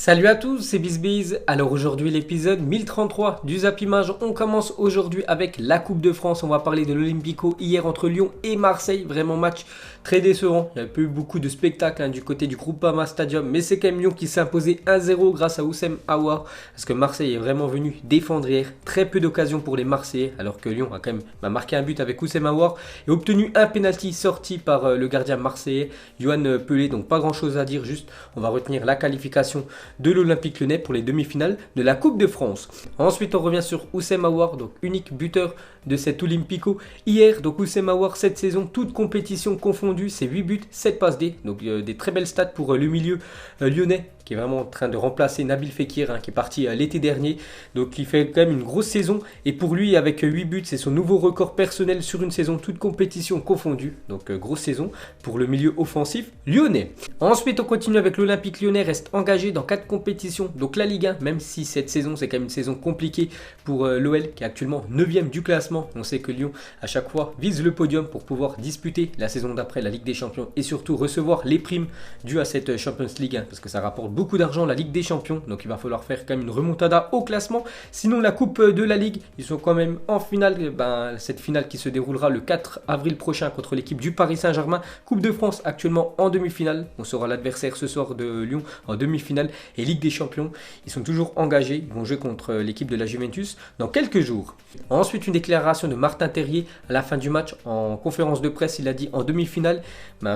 Salut à tous, c'est BizBiz. Alors aujourd'hui l'épisode 1033 du Zapimage. On commence aujourd'hui avec la Coupe de France. On va parler de l'Olympico hier entre Lyon et Marseille. Vraiment match très décevant. Il n'y a pas eu beaucoup de spectacles du côté du Groupama Stadium. Mais c'est quand même Lyon qui s'est imposé 1-0 grâce à Houssem Aouar. Parce que Marseille est vraiment venu défendre hier. Très peu d'occasions pour les Marseillais. Alors que Lyon a quand même marqué un but avec Houssem Aouar. Et obtenu un penalty sorti par le gardien marseillais, Yoann Pelé. Donc pas grand chose à dire. Juste on va retenir la qualification de l'Olympique Lyonnais pour les demi-finales de la Coupe de France. Ensuite, on revient sur Houssem Aouar, donc unique buteur de cet Olympico. Hier, donc Houssem Aouar, cette saison, toute compétition confondue, c'est 8 buts, 7 passes D. Donc des très belles stats pour le milieu lyonnais, qui est vraiment en train de remplacer Nabil Fekir, qui est parti l'été dernier. Donc il fait quand même une grosse saison. Et pour lui, avec 8 buts, c'est son nouveau record personnel sur une saison, toute compétition confondue. Donc grosse saison pour le milieu offensif lyonnais. Ensuite, on continue avec l'Olympique Lyonnais, reste engagé dans 4 compétitions. Donc la Ligue 1, même si cette saison, c'est quand même une saison compliquée pour l'OL, qui est actuellement 9e du classement. On sait que Lyon, à chaque fois, vise le podium pour pouvoir disputer la saison d'après la Ligue des Champions et surtout recevoir les primes dues à cette Champions League, parce que ça rapporte beaucoup d'argent la Ligue des Champions. Donc il va falloir faire quand même une remontada au classement. Sinon, la Coupe de la Ligue, ils sont quand même en finale. Cette finale qui se déroulera le 4 avril prochain contre l'équipe du Paris Saint-Germain. Coupe de France actuellement en demi-finale. On saura l'adversaire ce soir de Lyon en demi-finale. Et Ligue des Champions, ils sont toujours engagés. Ils vont jouer contre l'équipe de la Juventus dans quelques jours. Ensuite, une déclaration de Martin Terrier à la fin du match en conférence de presse. Il a dit en demi-finale,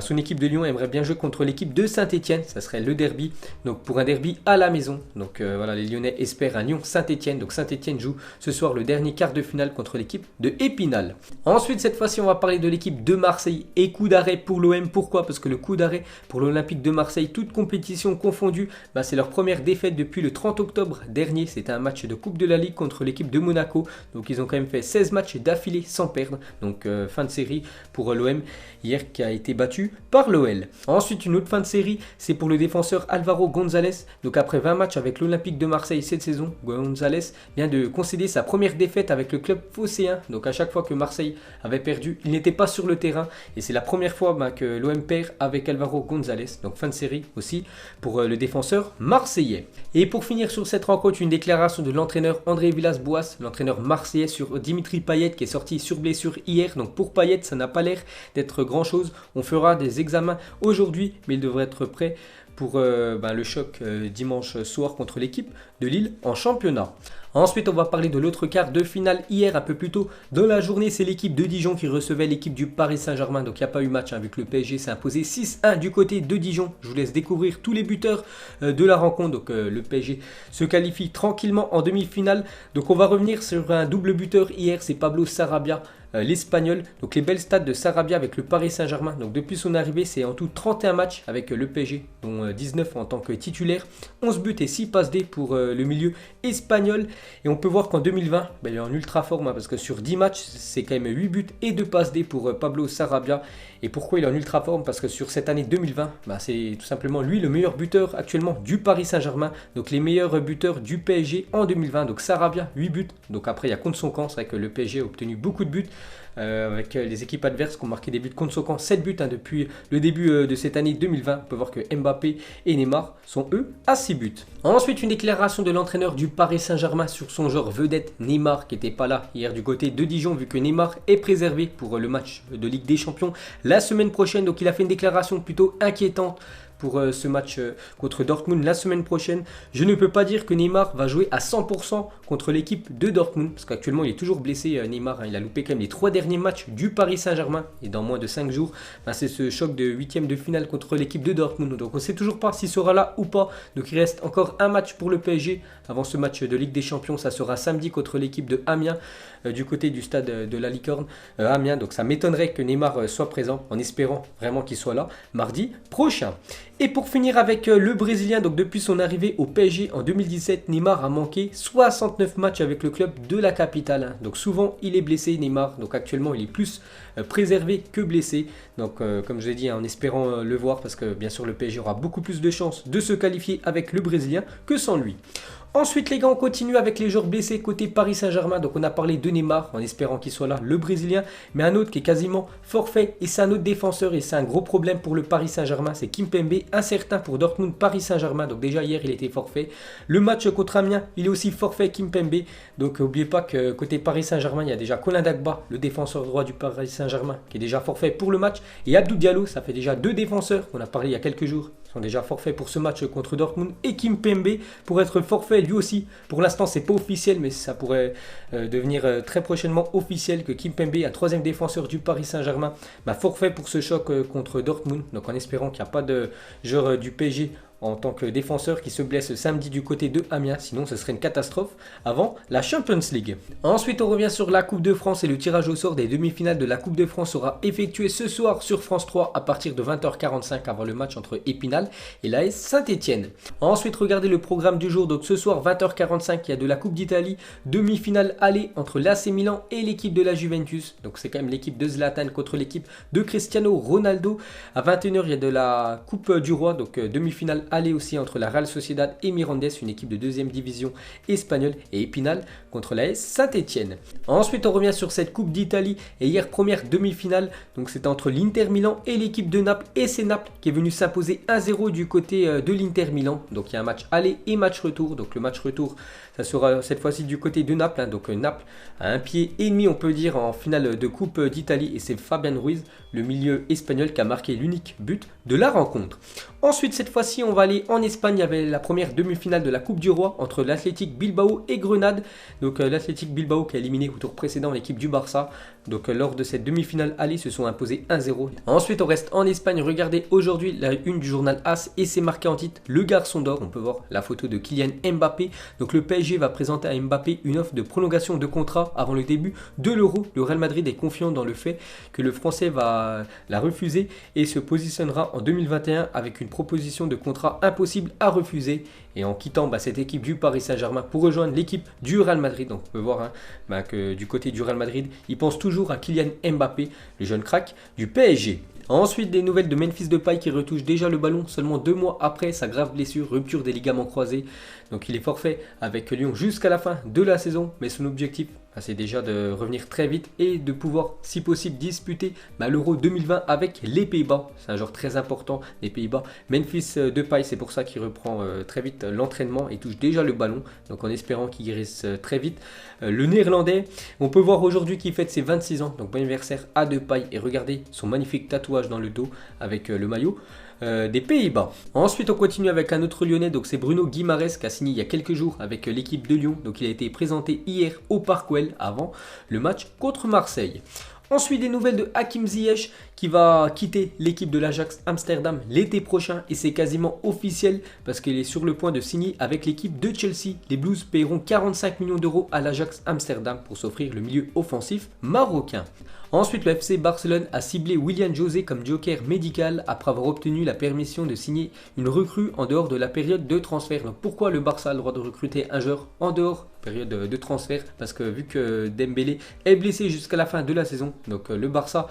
son équipe de Lyon aimerait bien jouer contre l'équipe de Saint-Etienne. Ça serait le derby. Donc pour un derby à la maison. Donc voilà, les Lyonnais espèrent un Lyon-Saint-Etienne. Donc Saint-Etienne joue ce soir le dernier quart de finale contre l'équipe de Épinal. Ensuite, cette fois-ci, on va parler de l'équipe de Marseille et coup d'arrêt pour l'OM. Pourquoi? Parce que le coup d'arrêt pour l'Olympique de Marseille, toute compétition confondue, c'est leur première défaite depuis le 30 octobre dernier. C'était un match de Coupe de la Ligue contre l'équipe de Monaco. Donc ils ont quand même fait 16 matchs d'affilée sans perdre. Donc fin de série pour l'OM hier qui a été battu par l'OL. Ensuite, une autre fin de série, c'est pour le défenseur Álvaro González. Donc après 20 matchs avec l'Olympique de Marseille cette saison, González vient de concéder sa première défaite avec le club phocéen. Donc à chaque fois que Marseille avait perdu, il n'était pas sur le terrain. Et c'est la première fois que l'OM perd avec Álvaro González. Donc fin de série aussi pour le défenseur marseillais. Et pour finir sur cette rencontre, une déclaration de l'entraîneur André Villas-Boas, l'entraîneur marseillais, sur Dimitri Payet qui est sorti sur blessure hier. Donc pour Payet, ça n'a pas l'air d'être grand chose. On fera des examens aujourd'hui, mais il devrait être prêt pour le choc dimanche soir contre l'équipe de Lille en championnat. Ensuite, on va parler de l'autre quart de finale. Hier, un peu plus tôt dans la journée, c'est l'équipe de Dijon qui recevait l'équipe du Paris Saint-Germain. Donc il n'y a pas eu match vu que le PSG s'est imposé 6-1 du côté de Dijon. Je vous laisse découvrir tous les buteurs de la rencontre. Donc le PSG se qualifie tranquillement en demi-finale. Donc on va revenir sur un double buteur hier, c'est Pablo Sarabia, l'Espagnol. Donc les belles stats de Sarabia avec le Paris Saint-Germain. Donc depuis son arrivée, c'est en tout 31 matchs avec le PSG, dont 19 en tant que titulaire. 11 buts et 6 passes D pour le milieu espagnol. Et on peut voir qu'en 2020, il est en ultra forme, parce que sur 10 matchs, c'est quand même 8 buts et 2 passes D pour Pablo Sarabia. Et pourquoi il est en ultra forme? Parce que sur cette année 2020, c'est tout simplement lui le meilleur buteur actuellement du Paris Saint-Germain. Donc les meilleurs buteurs du PSG en 2020. Donc Sarabia, 8 buts. Donc après, il y a contre son camp. C'est vrai que le PSG a obtenu beaucoup de buts. Avec les équipes adverses qui ont marqué des buts contre son camp, 7 buts depuis le début de cette année 2020. On peut voir que Mbappé et Neymar sont eux à 6 buts. Ensuite, une déclaration de l'entraîneur du Paris Saint-Germain sur son joueur vedette Neymar qui n'était pas là hier du côté de Dijon, vu que Neymar est préservé pour le match de Ligue des Champions la semaine prochaine. Donc il a fait une déclaration plutôt inquiétante pour ce match contre Dortmund la semaine prochaine. Je ne peux pas dire que Neymar va jouer à 100% contre l'équipe de Dortmund, parce qu'actuellement il est toujours blessé Neymar. Il a loupé quand même les 3 derniers matchs du Paris Saint-Germain, et dans moins de 5 jours, c'est ce choc de 8e de finale contre l'équipe de Dortmund. Donc on ne sait toujours pas s'il sera là ou pas. Donc il reste encore un match pour le PSG avant ce match de Ligue des Champions. Ça sera samedi contre l'équipe de Amiens, du côté du stade de la Licorne, Amiens. Donc ça m'étonnerait que Neymar soit présent, en espérant vraiment qu'il soit là mardi prochain. Et pour finir avec le Brésilien, donc depuis son arrivée au PSG en 2017, Neymar a manqué 69 matchs avec le club de la capitale. Donc souvent il est blessé Neymar, donc actuellement il est plus préservé que blessé. Donc comme je l'ai dit, en espérant le voir, parce que bien sûr le PSG aura beaucoup plus de chances de se qualifier avec le Brésilien que sans lui. Ensuite les gars, on continue avec les joueurs blessés côté Paris Saint-Germain. Donc on a parlé de Neymar en espérant qu'il soit là, le Brésilien, mais un autre qui est quasiment forfait et c'est un autre défenseur et c'est un gros problème pour le Paris Saint-Germain, c'est Kimpembe, incertain pour Dortmund, Paris Saint-Germain. Donc déjà hier il était forfait. Le match contre Amiens, il est aussi forfait Kimpembe. Donc n'oubliez pas que côté Paris Saint-Germain, il y a déjà Colin Dagba, le défenseur droit du Paris Saint-Germain, qui est déjà forfait pour le match. Et Abdou Diallo, ça fait déjà deux défenseurs qu'on a parlé il y a quelques jours, sont déjà forfaits pour ce match contre Dortmund. Et Kimpembe pour être forfait lui aussi. Pour l'instant, c'est pas officiel, mais ça pourrait devenir très prochainement officiel que Kimpembe, un troisième défenseur du Paris Saint-Germain, forfait pour ce choc contre Dortmund. Donc en espérant qu'il n'y a pas de joueur du PSG en tant que défenseur qui se blesse samedi du côté de Amiens, sinon ce serait une catastrophe avant la Champions League. Ensuite on revient sur la Coupe de France et le tirage au sort des demi-finales de la Coupe de France sera effectué ce soir sur France 3 à partir de 20h45 avant le match entre Épinal et l'AS Saint-Etienne. Ensuite regardez le programme du jour, donc ce soir 20h45 il y a de la Coupe d'Italie, demi-finale aller entre l'AC Milan et l'équipe de la Juventus, donc c'est quand même l'équipe de Zlatan contre l'équipe de Cristiano Ronaldo. À 21h il y a de la Coupe du Roi, donc demi-finale aller aussi entre la Real Sociedad et Mirandes, une équipe de deuxième division espagnole, et Épinal contre l'AS Saint-Etienne. Ensuite on revient sur cette Coupe d'Italie et hier première demi-finale, donc c'était entre l'Inter Milan et l'équipe de Naples et c'est Naples qui est venu s'imposer 1-0 du côté de l'Inter Milan. Donc il y a un match aller et match retour, donc le match retour ça sera cette fois-ci du côté de Naples, donc Naples a un pied et demi on peut dire en finale de Coupe d'Italie et c'est Fabian Ruiz, le milieu espagnol qui a marqué l'unique but de la rencontre. Ensuite cette fois-ci on va aller en Espagne, il y avait la première demi-finale de la Coupe du Roi entre l'Athletic Bilbao et Grenade. Donc l'Athletic Bilbao qui a éliminé au tour précédent l'équipe du Barça. Donc lors de cette demi-finale aller se sont imposés 1-0. Ensuite on reste en Espagne, regardez aujourd'hui la une du journal AS et c'est marqué en titre le garçon d'or. On peut voir la photo de Kylian Mbappé. Donc le PSG va présenter à Mbappé une offre de prolongation de contrat avant le début de l'Euro. Le Real Madrid est confiant dans le fait que le Français va la refuser et se positionnera en 2021 avec une proposition de contrat impossible à refuser et en quittant cette équipe du Paris Saint-Germain pour rejoindre l'équipe du Real Madrid. Donc on peut voir que du côté du Real Madrid, il pense toujours à Kylian Mbappé, le jeune crack du PSG. Ensuite, des nouvelles de Memphis Depay qui retouche déjà le ballon seulement 2 mois après sa grave blessure, rupture des ligaments croisés. Donc il est forfait avec Lyon jusqu'à la fin de la saison, mais son objectif c'est déjà de revenir très vite et de pouvoir si possible disputer l'Euro 2020 avec les Pays-Bas. C'est un joueur très important des Pays-Bas. Memphis Depay, c'est pour ça qu'il reprend très vite l'entraînement et touche déjà le ballon, donc en espérant qu'il guérisse très vite. Le Néerlandais, on peut voir aujourd'hui qu'il fête ses 26 ans, donc bon anniversaire à Depay et regardez son magnifique tatouage dans le dos avec le maillot des Pays-Bas. Ensuite on continue avec un autre Lyonnais, donc c'est Bruno Guimaraes qui a signé il y a quelques jours avec l'équipe de Lyon, donc il a été présenté hier au Parc Güell avant le match contre Marseille. Ensuite des nouvelles de Hakim Ziyech qui va quitter l'équipe de l'Ajax Amsterdam l'été prochain et c'est quasiment officiel parce qu'il est sur le point de signer avec l'équipe de Chelsea. Les Blues paieront 45 millions d'euros à l'Ajax Amsterdam pour s'offrir le milieu offensif marocain. Ensuite, le FC Barcelone a ciblé Willian José comme joker médical après avoir obtenu la permission de signer une recrue en dehors de la période de transfert. Donc pourquoi le Barça a le droit de recruter un joueur en dehors période de transfert? Parce que vu que Dembélé est blessé jusqu'à la fin de la saison, donc le Barça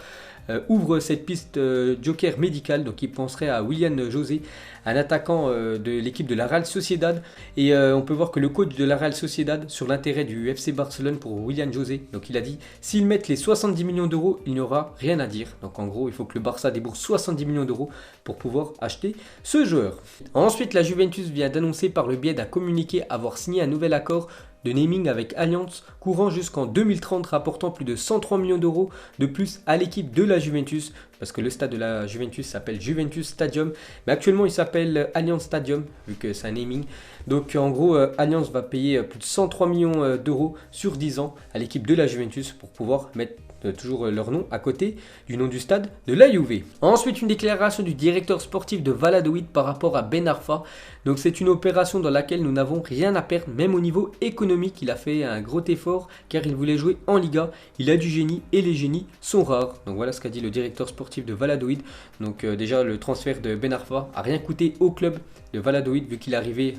ouvre cette piste joker médical, donc il penserait à Willian José, un attaquant de l'équipe de la Real Sociedad, et on peut voir que le coach de la Real Sociedad sur l'intérêt du FC Barcelone pour Willian José, donc il a dit s'ils mettent les 70 millions d'euros il n'y aura rien à dire, donc en gros il faut que le Barça débourse 70 millions d'euros pour pouvoir acheter ce joueur. Ensuite la Juventus vient d'annoncer par le biais d'un communiqué avoir signé un nouvel accord de naming avec Allianz courant jusqu'en 2030 rapportant plus de 103 millions d'euros de plus à l'équipe de la Juventus parce que le stade de la Juventus s'appelle Juventus Stadium mais actuellement il s'appelle Allianz Stadium vu que c'est un naming. Donc en gros Allianz va payer plus de 103 millions d'euros sur 10 ans à l'équipe de la Juventus pour pouvoir mettre toujours leur nom à côté du nom du stade de la Juve. Ensuite une déclaration du directeur sportif de Valladolid par rapport à Ben Arfa. Donc c'est une opération dans laquelle nous n'avons rien à perdre même au niveau économique. Il a fait un gros effort car il voulait jouer en Liga. Il a du génie et les génies sont rares. Donc voilà ce qu'a dit le directeur sportif de Valladolid. Donc déjà le transfert de Ben Arfa a rien coûté au club de Valladolid vu qu'il est arrivé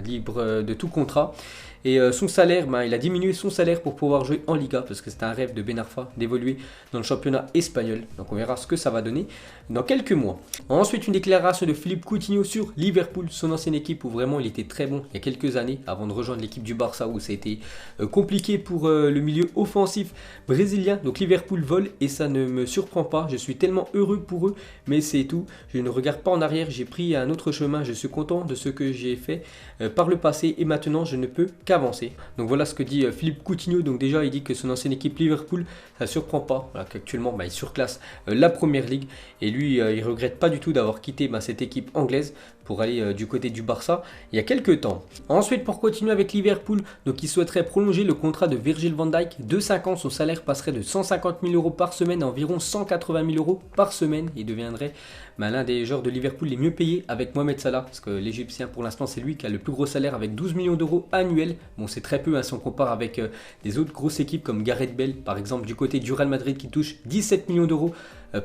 libre de tout contrat. Et son salaire, il a diminué son salaire pour pouvoir jouer en Liga parce que c'était un rêve de Ben Arfa d'évoluer dans le championnat espagnol. Donc on verra ce que ça va donner dans quelques mois. Ensuite, une déclaration de Philippe Coutinho sur Liverpool, son ancienne équipe où vraiment il était très bon il y a quelques années avant de rejoindre l'équipe du Barça où ça a été compliqué pour le milieu offensif brésilien. Donc Liverpool vole et ça ne me surprend pas. Je suis tellement heureux pour eux, mais c'est tout. Je ne regarde pas en arrière, j'ai pris un autre chemin. Je suis content de ce que j'ai fait par le passé et maintenant je ne peux qu'avancer. Donc voilà ce que dit Philippe Coutinho. Donc déjà il dit que son ancienne équipe Liverpool, ça ne surprend pas. Voilà, qu'actuellement il surclasse la Première Ligue et lui il regrette pas du tout d'avoir quitté cette équipe anglaise pour aller du côté du Barça il y a quelques temps. Ensuite, pour continuer avec Liverpool, donc il souhaiterait prolonger le contrat de Virgil van Dijk de 5 ans. Son salaire passerait de 150 000 € par semaine à environ 180 000 € par semaine. Il deviendrait l'un des joueurs de Liverpool les mieux payés avec Mohamed Salah, parce que l'Égyptien pour l'instant c'est lui qui a le plus gros salaire avec 12 millions d'euros annuels. Bon, c'est très peu si on compare avec des autres grosses équipes comme Gareth Bale par exemple du côté du Real Madrid qui touche 17 millions d'euros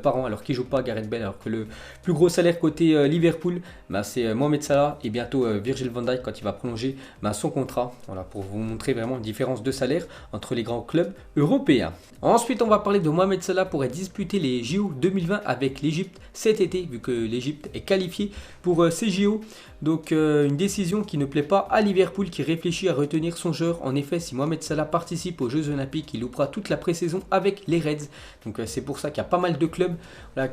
par an, alors qu'il ne joue pas Gareth Bale, alors que le plus gros salaire côté Liverpool, c'est Mohamed Salah et bientôt Virgil van Dijk quand il va prolonger son contrat. Voilà, pour vous montrer vraiment une différence de salaire entre les grands clubs européens. Ensuite, on va parler de Mohamed Salah pour disputer les JO 2020 avec l'Égypte cet été, vu que l'Égypte est qualifiée pour ces JO. Donc une décision qui ne plaît pas à Liverpool qui réfléchit à retenir son joueur. En effet, si Mohamed Salah participe aux Jeux Olympiques, il loupera toute la pré-saison avec les Reds. Donc c'est pour ça qu'il y a pas mal de clubs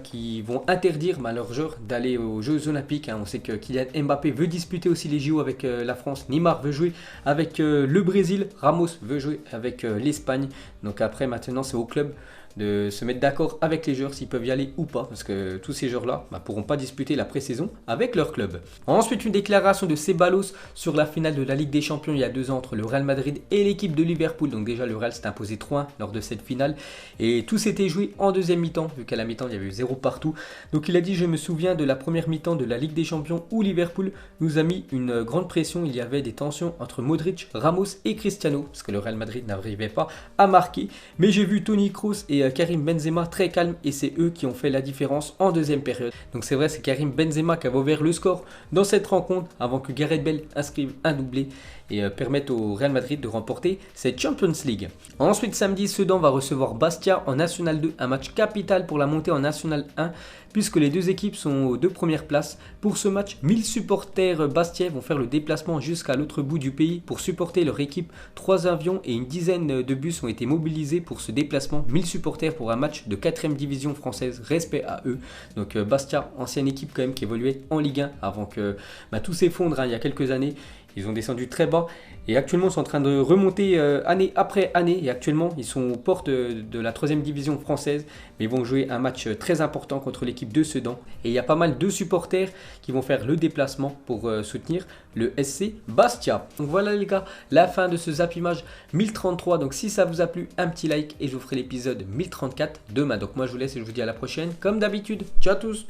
qui vont interdire leurs joueurs d'aller aux Jeux Olympiques. On sait que Kylian Mbappé veut disputer aussi les JO avec la France. Neymar veut jouer avec le Brésil. Ramos veut jouer avec l'Espagne. Donc après, maintenant, c'est au club de se mettre d'accord avec les joueurs s'ils peuvent y aller ou pas, parce que tous ces joueurs-là pourront pas disputer la pré-saison avec leur club. Ensuite, une déclaration de Ceballos sur la finale de la Ligue des Champions il y a 2 ans entre le Real Madrid et l'équipe de Liverpool. Donc déjà, le Real s'est imposé 3-1 lors de cette finale et tout s'était joué en deuxième mi-temps, vu qu'à la mi-temps, il y avait eu 0 partout. Donc il a dit: je me souviens de la première mi-temps de la Ligue des Champions où Liverpool nous a mis une grande pression. Il y avait des tensions entre Modric, Ramos et Cristiano, parce que le Real Madrid n'arrivait pas à marquer. Mais j'ai vu Toni Kroos et Karim Benzema très calme et c'est eux qui ont fait la différence en deuxième période. Donc c'est vrai, c'est Karim Benzema qui avait ouvert le score dans cette rencontre avant que Gareth Bale inscrive un doublé et permette au Real Madrid de remporter cette Champions League. Ensuite, samedi, Sedan va recevoir Bastia en National 2, un match capital pour la montée en National 1 puisque les deux équipes sont aux 2 premières places. Pour ce match, 1000 supporters bastiais vont faire le déplacement jusqu'à l'autre bout du pays pour supporter leur équipe. 3 avions et une dizaine de bus ont été mobilisés pour ce déplacement. 1000 supporters pour un match de 4e division française, respect à eux. Donc Bastia, ancienne équipe quand même qui évoluait en Ligue 1 avant que tout s'effondre il y a quelques années. Ils ont descendu très bas et actuellement ils sont en train de remonter année après année. Et actuellement ils sont aux portes de la 3e division française. Mais ils vont jouer un match très important contre l'équipe de Sedan. Et il y a pas mal de supporters qui vont faire le déplacement pour soutenir le SC Bastia. Donc voilà les gars, la fin de ce Zap Image 1033. Donc si ça vous a plu, un petit like et je vous ferai l'épisode 1034 demain. Donc moi je vous laisse et je vous dis à la prochaine comme d'habitude. Ciao à tous.